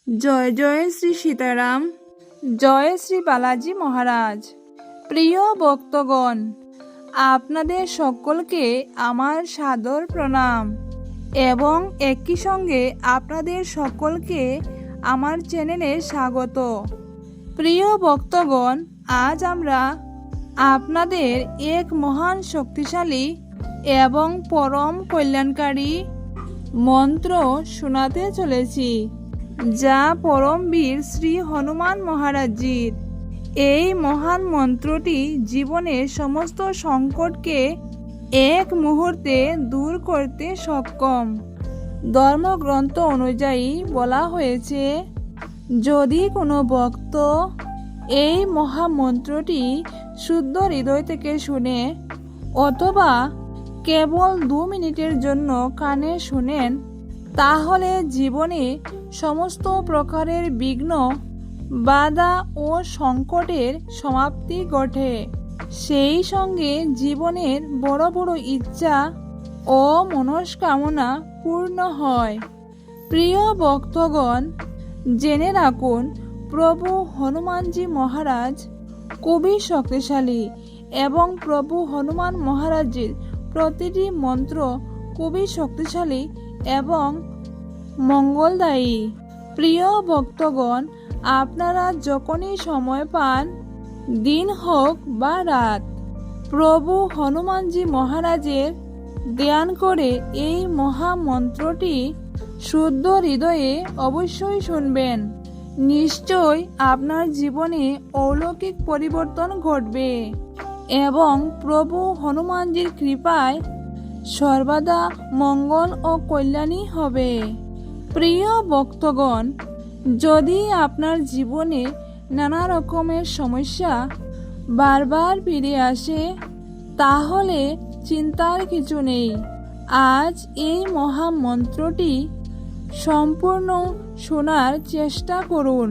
জয় জয় শ্রী সীতারাম, জয় শ্রী বালাজি মহারাজ। প্রিয় ভক্তগণ, আপনাদের সকলকে আমার সাদর প্রণাম এবং একই সঙ্গে আপনাদের সকলকে আমার চ্যানেলে স্বাগত। প্রিয় ভক্তগণ, আজ আমরা আপনাদের এক মহান শক্তিশালী এবং পরম কল্যাণকারী মন্ত্র শোনাতে চলেছি, যা পরমবীর শ্রী হনুমান মহারাজজির। এই মহান মন্ত্রটি জীবনের সমস্ত সংকটকে এক মুহূর্তে দূর করতে সক্ষম। ধর্মগ্রন্থ অনুযায়ী বলা হয়েছে, যদি কোনো ভক্ত এই মহামন্ত্রটি শুদ্ধ হৃদয় থেকে শুনে অথবা কেবল 2 মিনিটের জন্য কানে শুনেন, তাহলে জীবনে সমস্ত প্রকারের বিঘ্ন, বাধা ও সংকটের সমাপ্তি ঘটে। সেই সঙ্গে জীবনের বড় বড় ইচ্ছা ও মনস্কামনা পূর্ণ হয়। প্রিয় ভক্তগণ, জেনে রাখুন, প্রভু হনুমানজি মহারাজ খুবই শক্তিশালী এবং প্রভু হনুমান মহারাজের প্রতিটি মন্ত্র খুবই শক্তিশালী এবং মঙ্গলদায়ী। প্রিয় ভক্তগণ, আপনারা যখনই সময় পান, দিন হোক বা রাত, প্রভু হনুমানজি মহারাজের ধ্যান করে এই মহামন্ত্রটি শুদ্ধ হৃদয়ে অবশ্যই শুনবেন। নিশ্চয় আপনার জীবনে অলৌকিক পরিবর্তন ঘটবে এবং প্রভু হনুমানজির কৃপায় সর্বদা মঙ্গল ও কল্যাণী হবে। প্রিয় ভক্তগণ, যদি আপনার জীবনে নানা রকমের সমস্যা বারবার ফিরে আসে, তাহলে চিন্তার কিছু নেই। আজ এই মহামন্ত্রটি সম্পূর্ণ শোনার চেষ্টা করুন,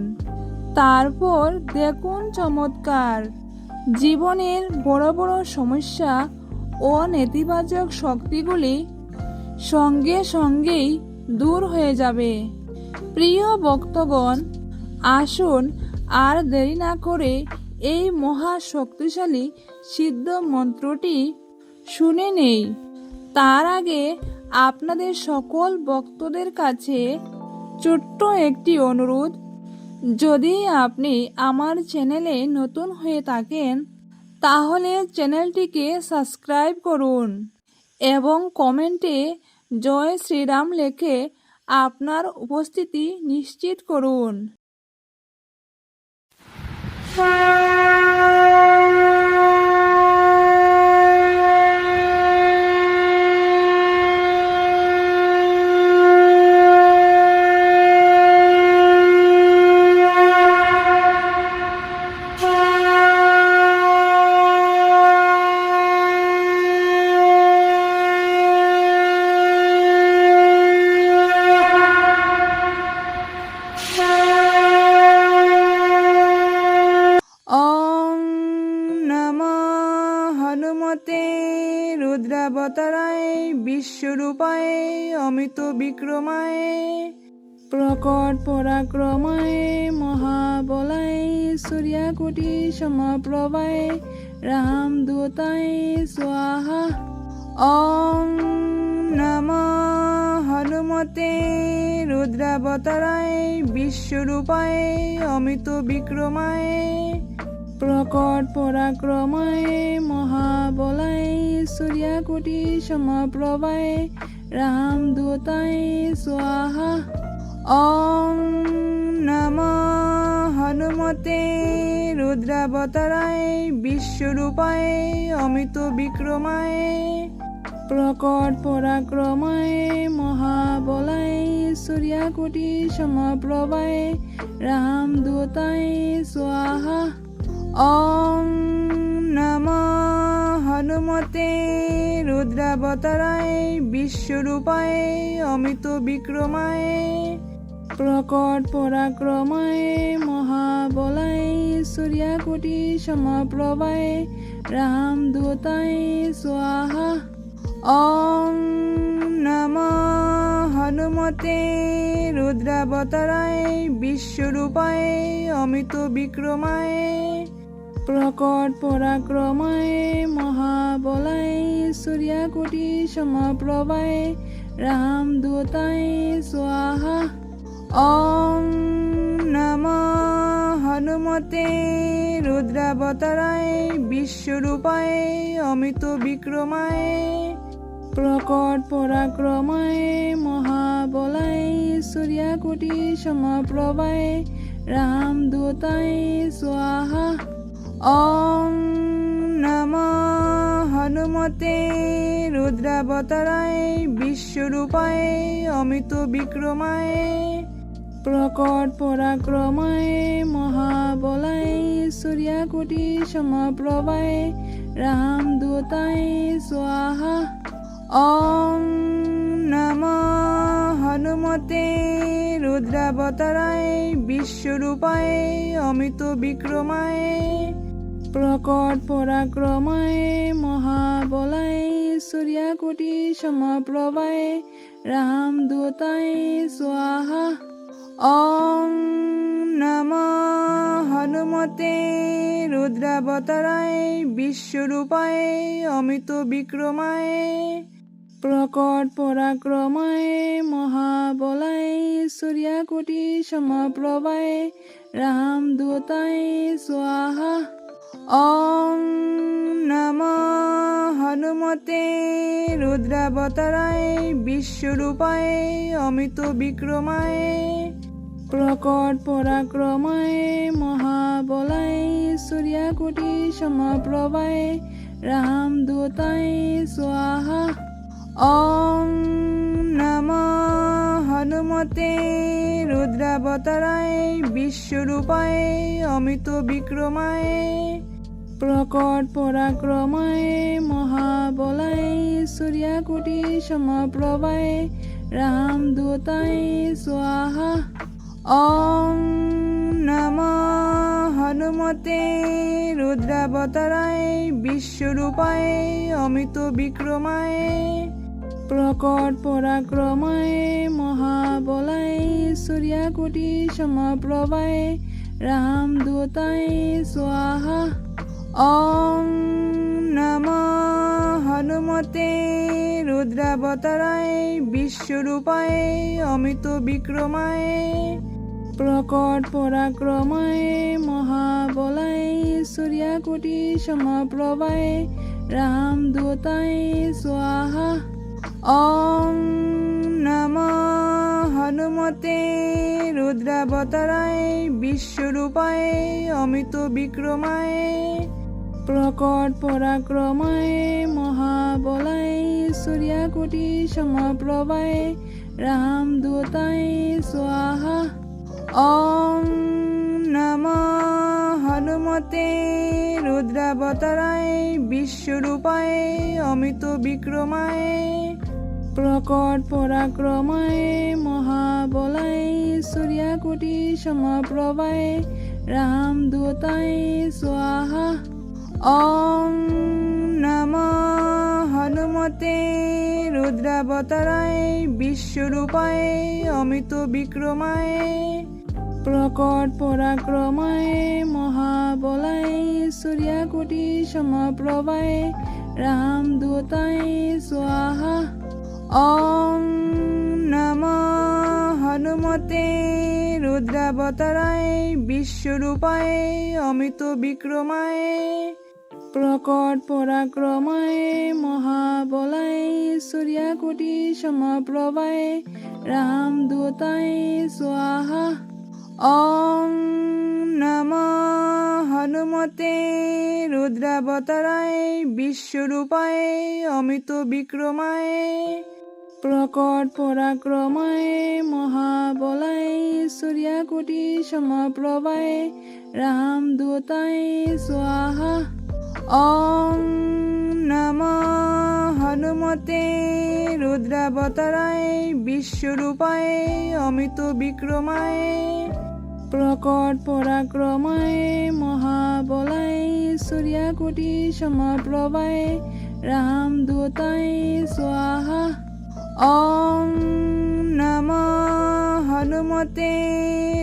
তারপর দেখুন চমৎকার। জীবনের বড় বড় সমস্যা ও নেতিবাচক শক্তিগুলি সঙ্গে সঙ্গেই দূর হয়ে যাবে। প্রিয় ভক্তগণ, আসুন আর দেরি না করে এই মহা শক্তিশালী সিদ্ধ মন্ত্রটি শুনে নেই। তার আগে আপনাদের সকল ভক্তদের কাছে ছোট্ট একটি অনুরোধ, যদি আপনি আমার চ্যানেলে নতুন হয়ে থাকেন, তাহলে চ্যানেলটিকে সাবস্ক্রাইব করুন এবং কমেন্টে জয় শ্রীরাম লিখে আপনার উপস্থিতি নিশ্চিত করুন। হনুমতে রুদ্রাবতারায় বিশ্বরূপায় অমিত বিক্রমায় প্রকট পরাক্রমায় মহাবলায় সূর্যকোটি সমপ্রভায় রামদূতায় স্বাহা। ওম নমঃ হনুমতে রুদ্রাবতারায় বিশ্বরূপায় অমিত বিক্রমায় প্রকট পরাক্রমায় মহাবলায় সূর্যকোটি সমপ্রভায় রামদূতায় স্বাহা। ওম নমঃ হনুমতে রুদ্রাবতারায় বিশ্বরূপায় অমিত বিক্রমায় প্রকট পরাক্রমায় মহাবলায় সূর্যকোটি সমপ্রভায় রামদূতায় স্বাহা। ওম নমঃ হনুমতে রুদ্রাবতারায় বিশ্বরূপায় অমিত বিক্রমায় প্রকট পরাক্রমায় মহাবলায় সূর্যকোটি সমপ্রভায় রামদূতায় স্বাহা। ॐ नमः हनुमते रुद्रावताराय विश्वरूपाय अमित विक्रमाय प्रकट पराक्रमाय महाबलाय सूर्यकोटि समप्रभाय रामदूताय स्वाहा। ॐ नमः हनुमते रुद्रावताराय विश्वरूपाय अमित विक्रमाय प्रकट पराक्रमाय महाबलाय सूर्यकोटि समप्रभाय रामदूताय स्वाहा। ॐ नमः हनुमते रुद्रावताराय विश्वरूपाय अमित विक्रमाय प्रकट पराक्रमाय महाबलाय सूर्यकोटि समप्रभाय रामदूताय स्वाहा। ॐ नमः हनुमते रुद्रावताराय विश्वरूपाय अमित विक्रमाय प्रकट पराक्रमाय महाबलाय सूर्यकोटि समप्रभाय रामदूताय स्वाहा। ॐ नमः हनुमते रुद्रावताराय विश्वरूपाय अमित विक्रमाय प्रकट पराक्रमाय महाबलाय सूर्यकोटि समप्रभाय रामदूताय स्वाहा। ॐ नमः हनुमते रुद्रावताराय विश्वरूपाय अमित विक्रमाय प्रकट पराक्रमाय महाबलाय सूर्यकोटि समप्रभाय रामदूताय स्वाहा। ॐ नमः हनुमते रुद्रावताराय विश्वरूपाय अमित विक्रमाय प्रकट पराक्रमाय महाबलाय सूर्यकोटि समप्रभाय रामदूताय स्वाहा। ॐ नमः हनुमते रुद्रावताराय विश्वरूपाय अमित विक्रमाय प्रकट पराक्रमाय महाबलाय सूर्यकोटि समप्रभाय रामदूताय स्वाहा। ॐ नमः हनुमते रुद्रावताराय विश्वरूपाय अमित विक्रमाय प्रकट पराक्रमाय महाबलाय सूर्यकोटि समप्रभाय रामदूताय स्वाहा। ॐ नमः हनुमते रुद्रावताराय विश्वरूपाय अमित विक्रमाय प्रकट पराक्रमाय महाबलाय सूर्यकोटि समप्रभाय रामदूताय स्वाहा। ॐ नमः हनुमते रुद्रावताराय विश्वरूपाय अमित विक्रमाय प्रकट पराक्रमाय महाबलाय सूर्यकोटि समप्रभाय रामदूताय स्वाहा। ॐ नमः हनुमते रुद्रावताराय विश्वरूपाय अमित विक्रमाय प्रकट पराक्रमाय महाबलाय सूर्यकोटि समप्रभाय रामदूताय स्वाहा। ॐ नमः हनुमते रुद्रावताराय विश्वरूपाय अमित विक्रमाय प्रकट पराक्रमाय महाबलाय सूर्यकोटि समप्रभाय रामदूताय स्वाहा। ॐ नमः हनुमते रुद्रावताराय विश्वरूपाय अमित विक्रमाय प्रकट पराक्रमाय महाबलाय सूर्यकोटि समप्रभाय रामदूताय स्वाहा। ॐ नमः हनुमते रुद्रावताराय विश्वरूपाय अमित विक्रमाय प्रकट पराक्रमाय महाबलाय सूर्यकोटि समप्रभाय রামদূতায় স্বাহা। ওম নমঃ হনুমতে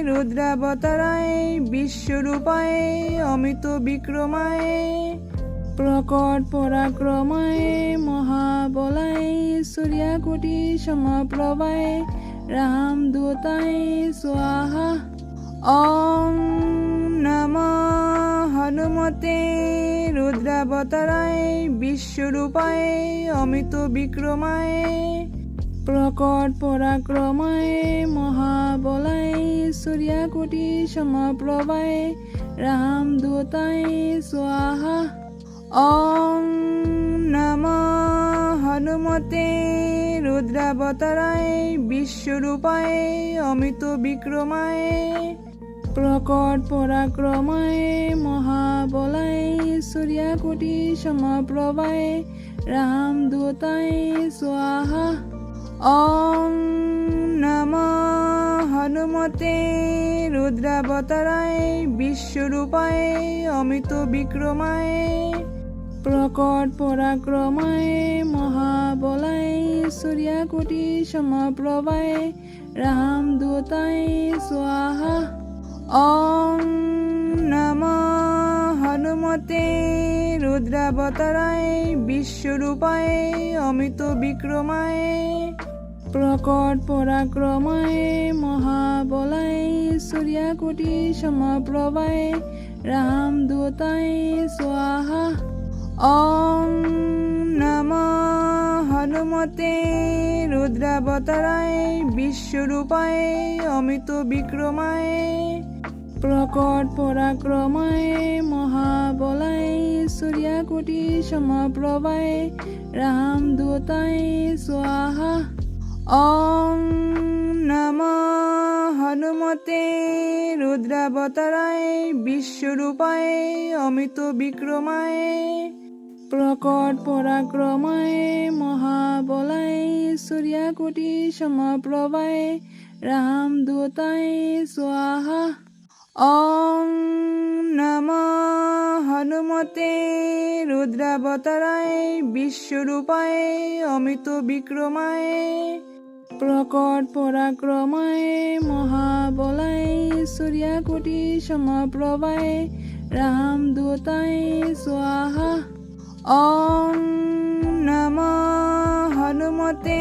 রুদ্রাবতারায় বিশ্বরূপায় অমিত বিক্রমায় প্রকট পরাক্রমায় মহাবলায় সূর্যকোটি সমপ্রভায় রামদূতায় স্বাহা। ওম নমঃ হনুমতে রুদ্রাবতারায় বিশ্বরূপায় অমিত বিক্রমায় প্রকট পরাক্রমায় মহাবলায় সূর্যকোটি সমপ্রভায় রামদূতায় স্বাহা। ওম নমঃ হনুমতে রুদ্রাবতারায় বিশ্বরূপায় অমিত বিক্রমায় প্রকট পরাক্রমায় মহাবলায় সূর্যকোটি সমপ্রভায় রামদূতায় স্বাহা। ওম নমঃ হনুমতে রুদ্রাবতারায় বিশ্বরূপায় অমিত বিক্রমায় প্রকট পরাক্রমায় মহাবলায় সূর্যকোটি সমপ্রভায় রামদূতায় স্বাহা। ওম নমঃ হনুমতে রুদ্রাবতারায় বিশ্বরূপায় অমিত বিক্রমায় প্রকট পরাক্রমায় মহাবলায় সূর্যকোটি সমপ্রভায় রামদূতায় স্বাহা। ওম নমঃ হনুমতে রুদ্রাবতারায় বিশ্বরূপায় অমিত বিক্রমায় প্রকট পরাক্রমায় মহাবলায় সূর্যকোটি সমপ্রভায় রামদূতায় স্বাহা। ওম নমঃ হনুমতে রুদ্রাবতারায় বিশ্বরূপায় অমিত বিক্রমায় প্রকট পরাক্রমায় মহাবলায় সূর্যকোটি সমপ্রভায় রামদূতায় স্বাহা। ওম নমঃ হনুমতে রুদ্রাবতারায় বিশ্বরূপায় অমিত বিক্রমায় প্রকট পরাক্রমায় মহাবলায় সূর্যকোটি সমপ্রভায় রামদূতায় স্বাহা। ওম নমঃ হনুমতে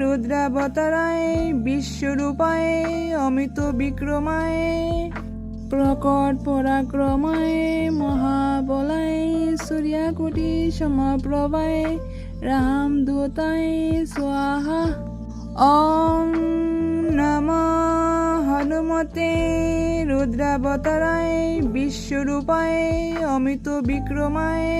রুদ্রাবতারায় বিশ্বরূপায় অমিত বিক্রমায় প্রকট পরাক্রমায় মহাবলায় সূর্যকোটি সমপ্রভায় রামদূতায় স্বাহা। ওম নমঃ হনুমতে রুদ্রাবতারায় বিশ্বরূপায় অমিত বিক্রমায়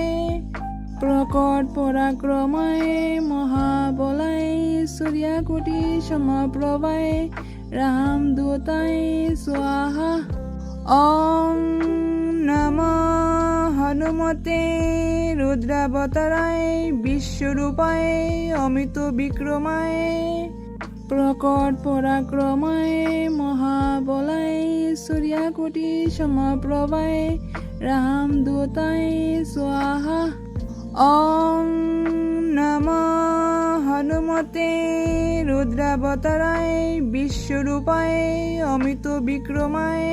প্রকট পরাক্রমায় মহাবলায় সূর্যকোটি সমপ্রভায় রামদূতায় স্বাহা। ওম নমঃ হনুমতে রুদ্রাবতারায় বিশ্বরূপায় অমিত বিক্রমায় প্রকট পরাক্রমায় মহাবলায় সূর্যকোটি সমপ্রভায় রামদূতায় স্বাহা। ওম নমঃ হনুমতে রুদ্রাবতারায় বিশ্বরূপায় অমিত বিক্রমায়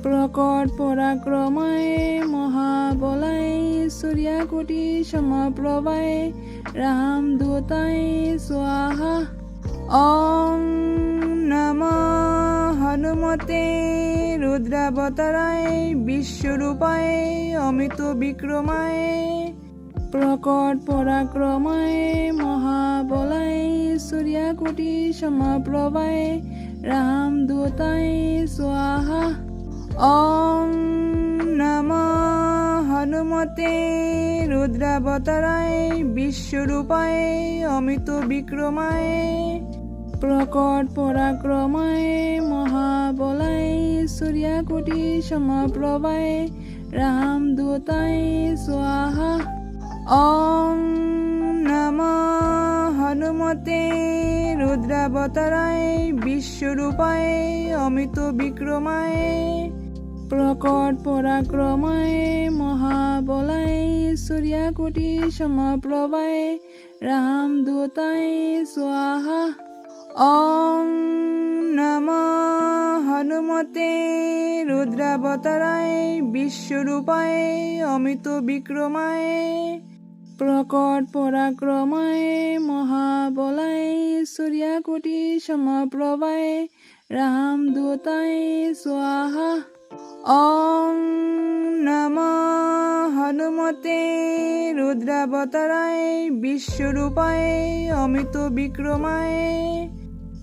প্রকট পরাক্রমায় মহাবলায় সূর্যকোটি সমপ্রভায় রামদূতায় স্বাহা। ওম নমঃ হনুমতে রুদ্রাবতারায় বিশ্বরূপায় অমিত বিক্রমায় প্রকট পরাক্রমায় মহাবলায় সূর্যকোটি সমপ্রভায় রামদূতায় স্বাহা। ওম নমঃ হনুমতে রুদ্রাবতারায় বিশ্বরূপায় অমিত বিক্রমায় প্রকট পরাক্রমায় মহাবলায় সূর্যকোটি সমপ্রভায় রামদূতায় স্বাহা। ওম নমঃ হনুমতে রুদ্রাবতারায় বিশ্বরূপায় অমিত বিক্রমায় प्रकट पराक्रमाय महाबलाय सूर्यकोटि समप्रभाय रामदूताय स्वाहा। ओम नमः हनुमते रुद्रावताराय विश्वरूपाय अमित विक्रमाय प्रकट पराक्रमाय महाबलाय सूर्यकोटि समप्रभाय रामदूताय स्वाहा। ओम नमः हनुमते रुद्रावताराय विश्वरूपाय अमित विक्रमाय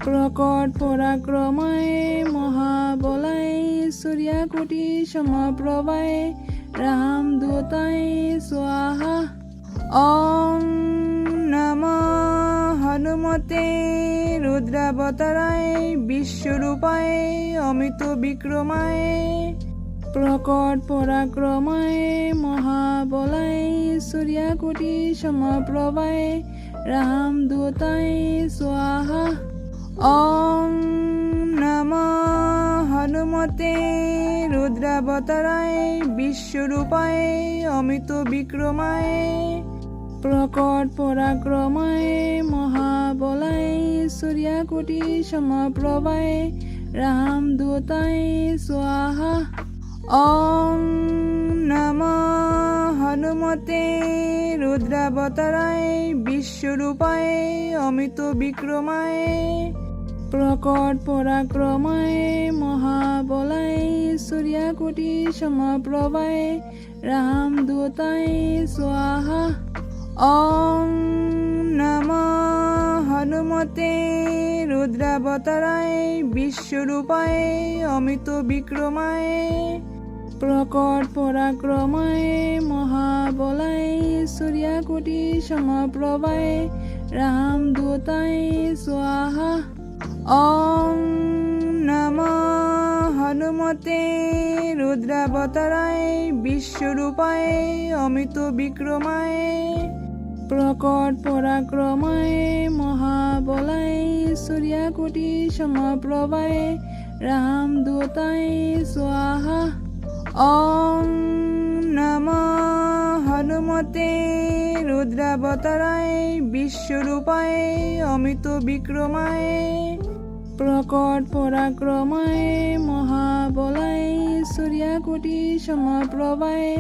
प्रकट पराक्रमाय महाबलाय सूर्यकोटि समप्रभाय रामदूताय स्वाहा। ओम नमः हनुमते रुद्रावताराय विश्वरूपाय अमित विक्रमाय प्रकट पराक्रमाय महाबलाय सूर्यकोटि समप्रभाय रामदूताय स्वाहा। ओम नमः हनुमते रुद्रावताराय विश्वरूपाय अमित विक्रमाय प्रकट पराक्रमाय महाबलाय सूर्यकोटि समप्रभाय रामदूताय स्वाहा। ओम नमः हनुमते रुद्रावताराय विश्वरूपाय अमित विक्रमाय प्रकट पराक्रमाय महाबलाय सूर्यकोटि समप्रभाय रामदूताय स्वाहा। ओम नमः हनुमते रुद्रावताराय विश्वरूपाय अमित विक्रमाय प्रकट पराक्रमाय महाबलाय सूर्यकोटि समप्रभाय रामदूताय स्वाहा। ओम नमः हनुमते रुद्रावताराय विश्वरूपाय अमित विक्रमाय प्रकट पराक्रमाय महाबलाय सूर्यकोटि समप्रभाय रामदूताय स्वाहा। ओम नमः हनुमते रुद्रावताराय विश्वरूपाय अमित विक्रमाय प्रकट पराक्रमाय महाबलाय सूर्यकोटि समप्रभाय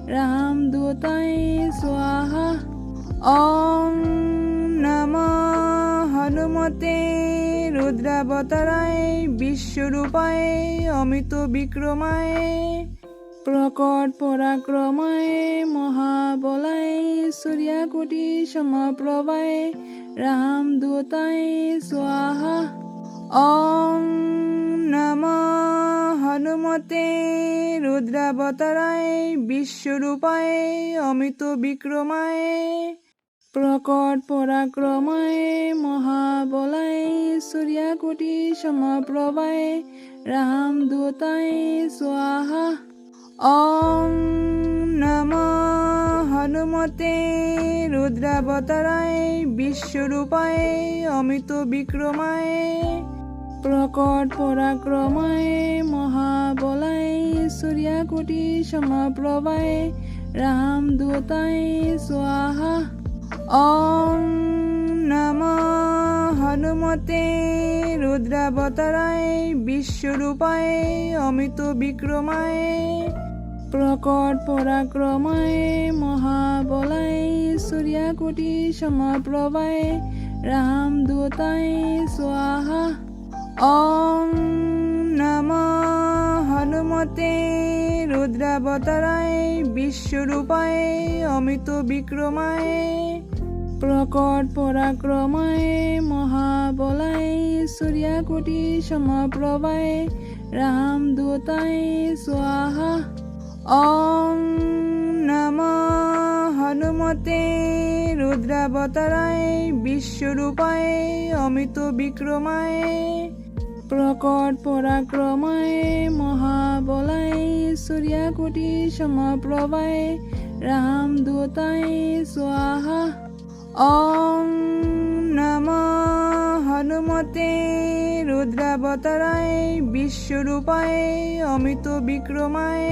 रामदूताय स्वाहा। ओम नमः हनुमते रुद्रावताराय विश्वरूपाय अमित विक्रमाय प्रकट पराक्रमाय महाबलाय सूर्यकोटि समप्रभाय रामदूताय स्वाहा। ओम नमः हनुमते रुद्रावताराय विश्वरूपाय अमित विक्रमाय प्रकट पराक्रमाय महाबलाय सूर्यकोटि समप्रभाय रामदूताय स्वाहा। ओम नमः हनुमते रुद्रावताराय विश्वरूपाय अमित विक्रमाय प्रकट पराक्रमाय महाबलाय सूर्यकोटि समप्रभाय रामदूताय स्वाहा। ओम नमः हनुमते रुद्रावताराय विश्वरूपाय अमित विक्रमाय प्रकट पराक्रमाय महाबलाय सूर्यकोटि समप्रभाय रामदूताय स्वाहा। ओम नमः हनुमते रुद्रावताराय विश्वरूपाय अमित विक्रमाय प्रकट पराक्रमाय महाबलाय सूर्यकोटि समप्रभाय रामदूताय स्वाहा। ओम नमः हनुमते रुद्रावताराय विश्वरूपाय अमित विक्रमाय प्रकट पराक्रमाय महाबलाय सूर्यकोटि समप्रभाय रामदूताय स्वाहा। ॐ नमो हनुमते रुद्रावताराय विश्वरूपाय अमित विक्रमाय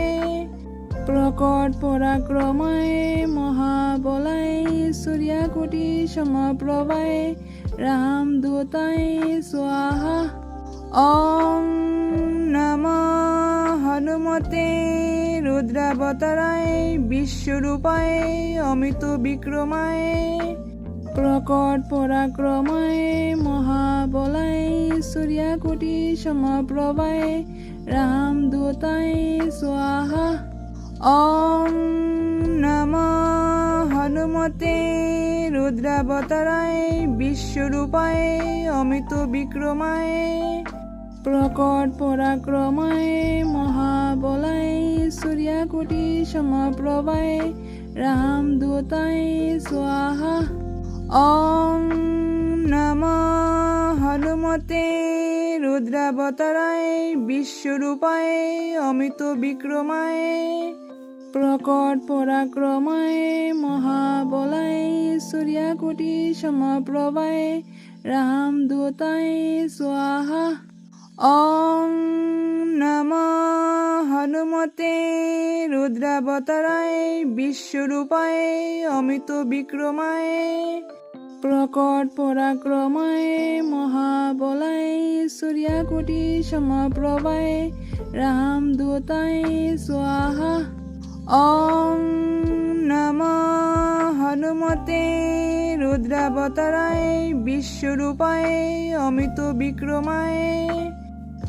प्रकट पराक्रमाय महाबलाय सूर्यकोटि समप्रभाय रामदूताय स्वाहा। ॐ नमो हनुमते रुद्रावताराय विश्वरूपाय अमित विक्रमाय प्रकट पराक्रमाय महाबलाय सूर्यकोटि समप्रभाय रामदूताय स्वाहा। ॐ नमो हनुमते रुद्रावताराय विश्वरूपाय अमित विक्रमाय प्रकट पराक्रमाय महाबलाय सूर्यकोटि समप्रभाय रामदूताय स्वाहा। ॐ नमो हनुमते रुद्रावताराय विश्वरूपाय अमित विक्रमाय प्रकट पराक्रमाय महाबलाय सूर्यकोटि समप्रभाय रामदूताय स्वाहा। ॐ नमो हनुमते रुद्रावताराय विश्वरूपाय अमित विक्रमाय प्रकट पराक्रमाय महाबलाय सूर्यकोटि समप्रभाय रामदूताय स्वाहा। ॐ नमो हनुमते रुद्रावताराय विश्वरूपाय अमित विक्रमाय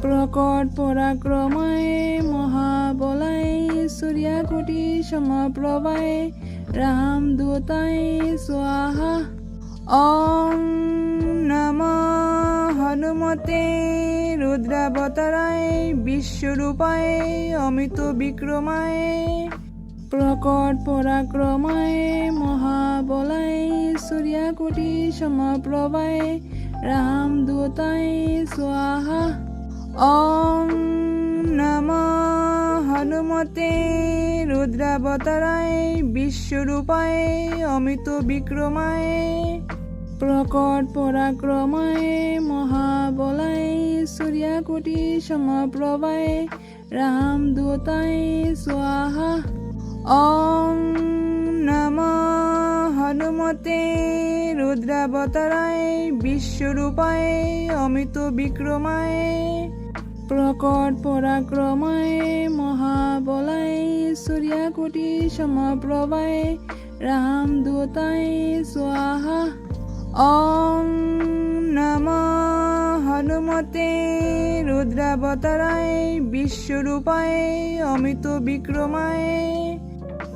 प्रकट पराक्रमाय महाबलाय सूर्यकोटि समप्रभाय रामदूताय स्वाहा। ॐ नमो हनुमते रुद्रावताराय विश्वरूपाय अमित विक्रमाय प्रकट पराक्रमाय महाबलाय सूर्यकोटि समप्रभाय रामदूताय स्वाहा। ॐ नमो हनुमते रुद्रावताराय विश्वरूपाय अमित विक्रमाय प्रकट पराक्रमाय महाबलाय सूर्यकोटि समप्रभाय रामदूताय स्वाहा। ॐ नमो हनुमते रुद्रावताराय विश्वरूपाय अमित विक्रमाय प्रकट पराक्रमाय महाबलाय सूर्यकोटि समप्रभाय रामदूताय स्वाहा। ॐ नमो हनुमते रुद्रावताराय विश्वरूपाय अमित विक्रमाय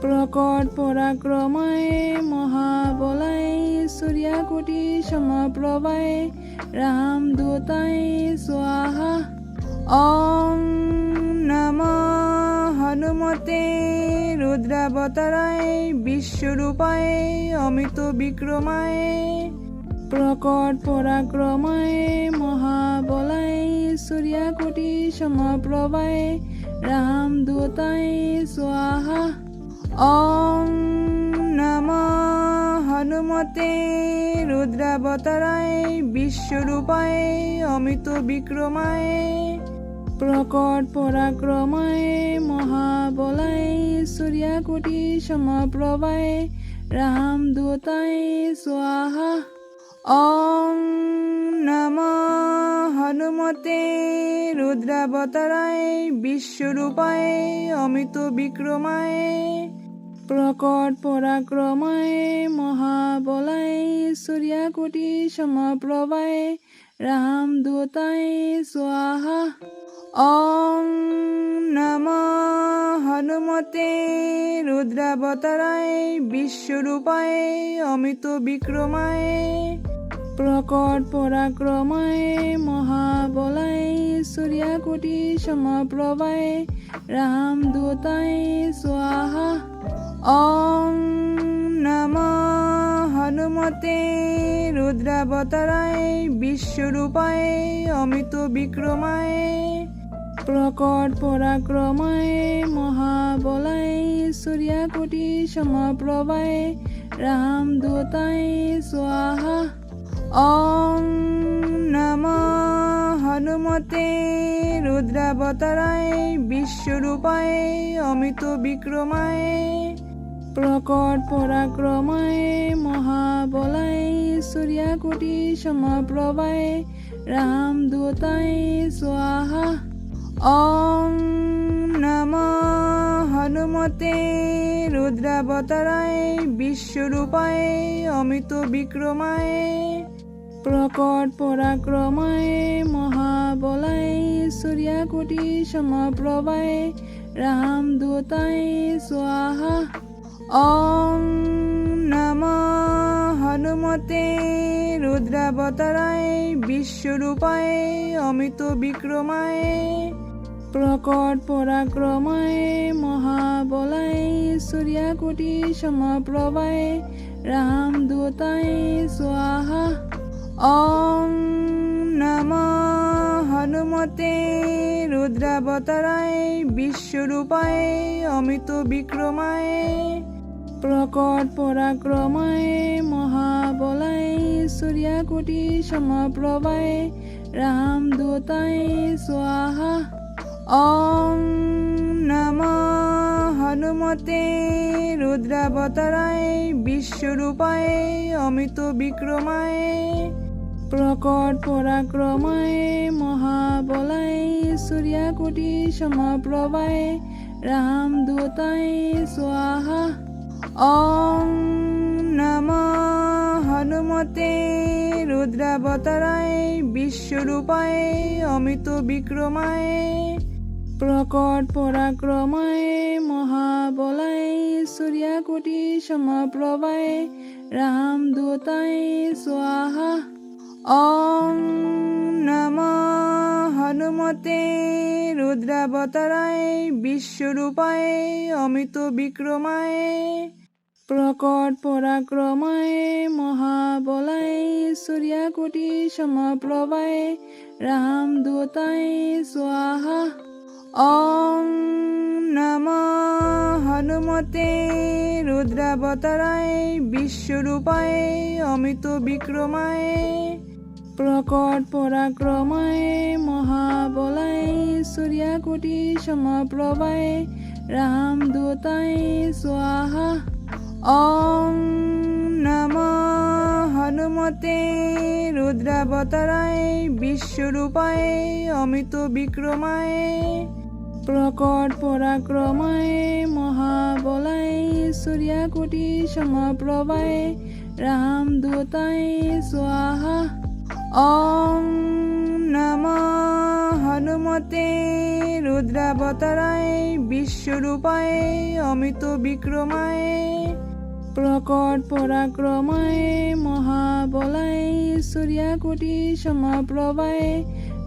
प्रकट पराक्रमाय महाबलाय सूर्यकोटि समप्रभाय रामदूताय स्वाहा। ॐ नमो हनुमते रुद्रावताराय विश्वरूपाय अमित विक्रमाय प्रकट पराक्रमाय महाबलाय सूर्यकोटि समप्रभाय रामदूताय स्वाहा। ॐ नमो हनुमते रुद्रावताराय विश्वरूपाय अमित विक्रमाय प्रकट पराक्रमाय महाबलाय सूर्यकोटि समप्रभाय रामदूताय स्वाहा। ॐ नमो हनुमते रुद्रावताराय विश्वरूपाय अमित विक्रमाय प्रकट पराक्रमाय महाबलाय सूर्यकोटि समप्रभाय रामदूताय स्वाहा। ॐ नमो हनुमते रुद्रावताराय विश्वरूपाय अमित विक्रमाय प्रकट पराक्रमाय महाबलाय सूर्यकोटि समप्रभाय रामदूताय स्वाहा। ॐ नमो हनुमते रुद्रावताराय विश्वरूपाय अमित विक्रमाय प्रकट पराक्रमाय महाबलाय सूर्यकोटि समप्रभाय রামদূতায় স্বাহা। ওং নমঃ হনুমতে রুদ্রাবতারায় বিশ্বরূপায় অমিত বিক্রমায় প্রকট পরাক্রমায় মহাবলায় সূর্যকোটি সমপ্রভায় রামদূতায় স্বাহা। ওং নমঃ হনুমতে রুদ্রাবতারায় বিশ্বরূপায় অমিত বিক্রমায় প্রকট পরাক্রমায় মহাবলায় সূর্যকোটি সমপ্রভায় রামদূতায় স্বাহা। ওং নমঃ হনুমতে রুদ্রাবতারায় বিশ্বরূপায় অমিত বিক্রমায় প্রকট পরাক্রমায় মহাবলায় সূর্যকোটি সমপ্রভায় রামদূতায় স্বাহা। ওং নমঃ হনুমতে রুদ্রাবতারায় বিশ্বরূপায় অমিত বিক্রমায় প্রকট পরাক্রমায় মহাবলায় সূর্যকোটি সমপ্রভায় রামদূতায় স্বাহা। ওং নমঃ হনুমতে রুদ্রাবতারায় বিশ্বরূপায় অমিত বিক্রমায় প্রকট পরাক্রমায় মহাবলায় সূর্যকোটি সমপ্রভায় রামদূতায় স্বাহা। ওং নমঃ হনুমতে রুদ্রাবতারায় বিশ্বরূপায় অমিত বিক্রমায় প্রকট পরাক্রমায় মহাবলায় সূর্যকোটি সমপ্রভায় রামদূতায় স্বাহা। ওং নমঃ হনুমতে রুদ্রাবতারায় বিশ্বরূপায় অমিত বিক্রমায় প্রকট পরাক্রমায় মহাবলায় সূর্যকোটি সমপ্রভায় রামদূতায় স্বাহা। ওং নমঃ হনুমতে রুদ্রাবতারায় বিশ্বরূপায় অমিত বিক্রমায় প্রকট পরাক্রমায় মহাবলায় সূর্যকোটি সমপ্রভায় রামদূতায় স্বাহা। ওং নমঃ হনুমতে রুদ্রাবতারায় বিশ্বরূপায় অমিত বিক্রমায় প্রকট পরাক্রমায় মহাবলায় সূর্যকোটি সমপ্রভায় রামদূতায় স্বাহা। ওং নমঃ হনুমতে রুদ্রাবতারায় বিশ্বরূপায় অমিত বিক্রমায় প্রকট পরাক্রমায় মহাবলায় সূর্যকোটি সমপ্রভায়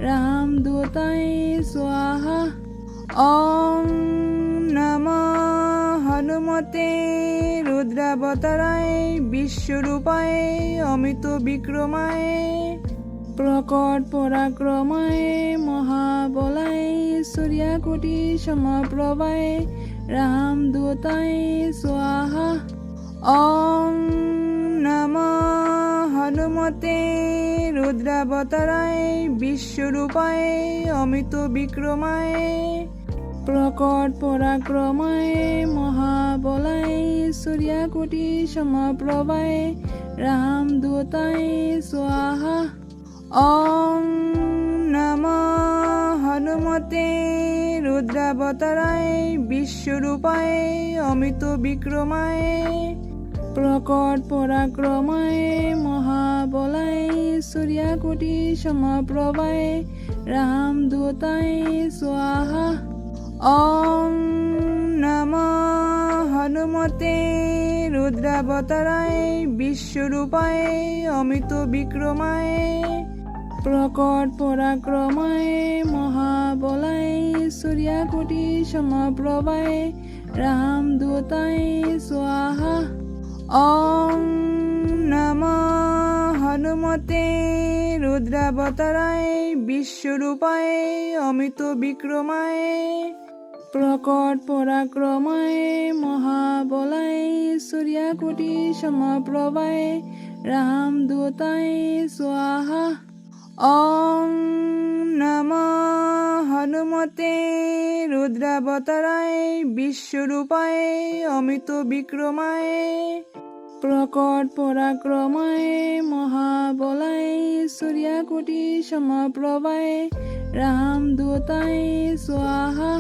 রামদূতায় স্বাহা। ওং নমঃ হনুমতে রুদ্রাবতারায় বিশ্বরূপায় অমিত বিক্রমায় প্রকট পরাক্রমায় মহাবলায় সূর্যকোটি সমপ্রভায় রামদূতায় স্বাহা। ওং নমঃ হনুমতে রুদ্রাবতারায় বিশ্বরূপায় অমিত বিক্রমায় প্রকট পরাক্রমায় মহাবলায় সূর্যকোটি সমপ্রভায় রামদূতায় স্বাহা। ওং নমঃ হনুমতে রুদ্রাবতারায় বিশ্বরূপায় অমিত বিক্রমায় প্রকট পরাক্রমায় মহাবলায় সূর্যকোটি সমপ্রভায় রামদূতায় স্বাহা। ওং নমঃ হনুমতে রুদ্রাবতারায় বিশ্বরূপায় অমিত বিক্রমায় প্রকট পরাক্রমায় মহাবলায় সূর্যকোটি সমপ্রভায় রামদূতায় স্বাহা। ওং নমঃ হনুমতে রুদ্রাবতারায় বিশ্বরূপায় অমিত বিক্রমায় প্রকট পরাক্রমায় মহাবলায় সূর্যকোটি সমপ্রভায় রামদূতায় স্বাহা। ওং নমঃ হনুমতে রুদ্রাবতারায় বিশ্বরূপায় অমিত বিক্রমায় প্রকট পরাক্রমায় মহাবলায় সূর্যকোটি সমপ্রভায় রামদূতায় স্বাহা।